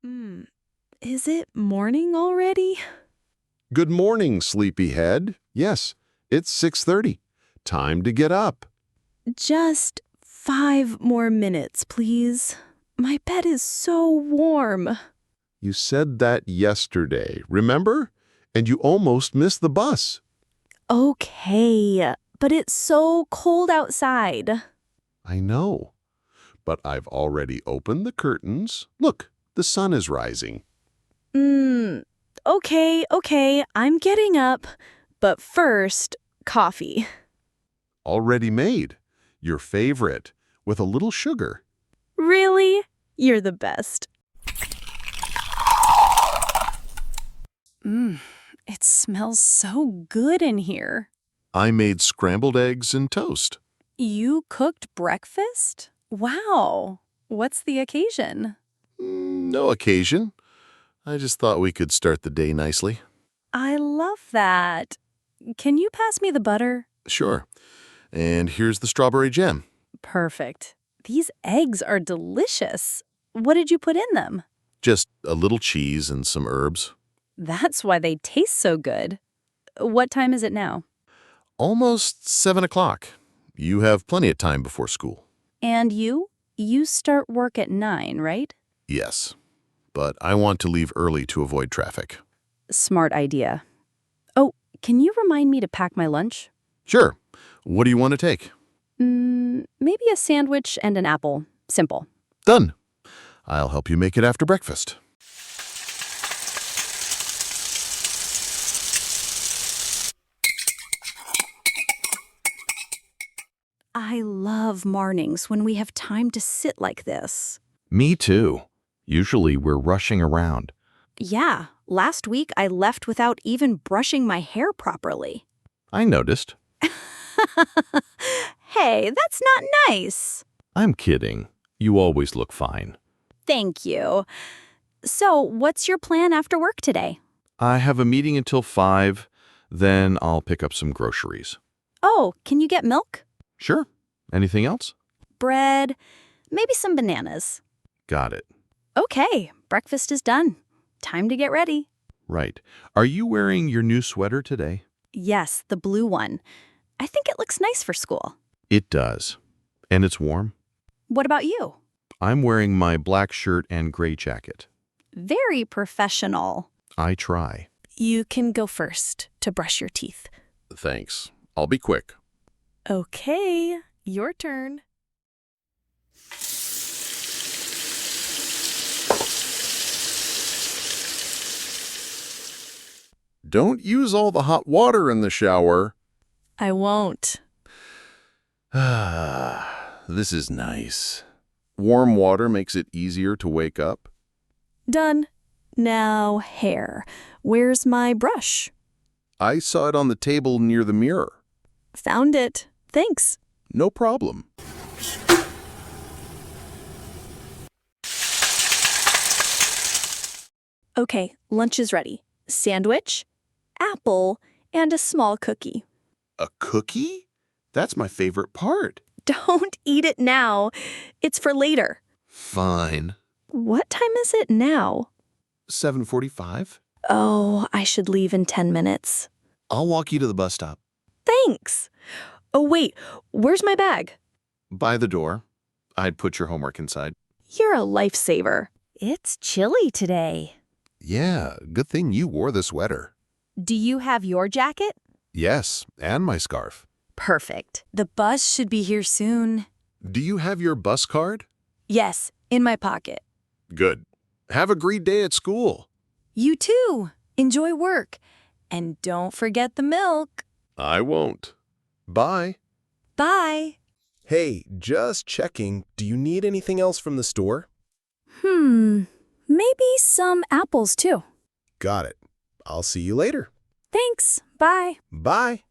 Hmm. Is it morning already? Good morning, sleepyhead. Yes, it's 6:30. Time to get up. Just 5 more minutes, please. My bed is so warm. You said that yesterday, remember? And you almost missed the bus. Okay, but it's so cold outside. I know, but I've already opened the curtains. Look, the sun is rising. Hmm. Okay, I'm getting up. But first, coffee. Already made. Your favorite, with a little sugar. Really? You're the best. It smells so good in here. I made scrambled eggs and toast. You cooked breakfast? Wow. What's the occasion? No occasion. I just thought we could start the day nicely. I love that. Can you pass me the butter? Sure. And here's the strawberry jam. Perfect. These eggs are delicious. What did you put in them? Just a little cheese and some herbs. That's why they taste so good. What time is it now? Almost 7 o'clock. You have plenty of time before school. And you? You start work at 9, right? Yes, but I want to leave early to avoid traffic. Smart idea. Oh, can you remind me to pack my lunch? Sure. What do you want to take? Maybe a sandwich and an apple. Simple. Done. I'll help you make it after breakfast. I love mornings when we have time to sit like this. Me too. Usually we're rushing around. Yeah, last week I left without even brushing my hair properly. I noticed. Hey, that's not nice. I'm kidding. You always look fine. Thank you. So, what's your plan after work today? I have a meeting until 5, then I'll pick up some groceries. Oh, can you get milk? Sure. Anything else? Bread, maybe some bananas. Got it. Okay, breakfast is done. Time to get ready. Right. Are you wearing your new sweater today? Yes, the blue one. I think it looks nice for school. It does. And it's warm. What about you? I'm wearing my black shirt and gray jacket. Very professional. I try. You can go first to brush your teeth. Thanks. I'll be quick. Okay, your turn. Don't use all the hot water in the shower. I won't. This is nice. Warm water makes it easier to wake up. Done. Now, hair. Where's my brush? I saw it on the table near the mirror. Found it. Thanks. No problem. Okay, lunch is ready. Sandwich, apple, and a small cookie. A cookie? That's my favorite part. Don't eat it now. It's for later. Fine. What time is it now? 7:45. Oh, I should leave in 10 minutes. I'll walk you to the bus stop. Thanks. Oh, wait, where's my bag? By the door. I'd put your homework inside. You're a lifesaver. It's chilly today. Yeah, good thing you wore the sweater. Do you have your jacket? Yes, and my scarf. Perfect. The bus should be here soon. Do you have your bus card? Yes, in my pocket. Good. Have a great day at school. You too. Enjoy work. And don't forget the milk. I won't. Bye. Bye. Hey, just checking. Do you need anything else from the store? Maybe some apples too. Got it. I'll see you later. Thanks. Bye. Bye.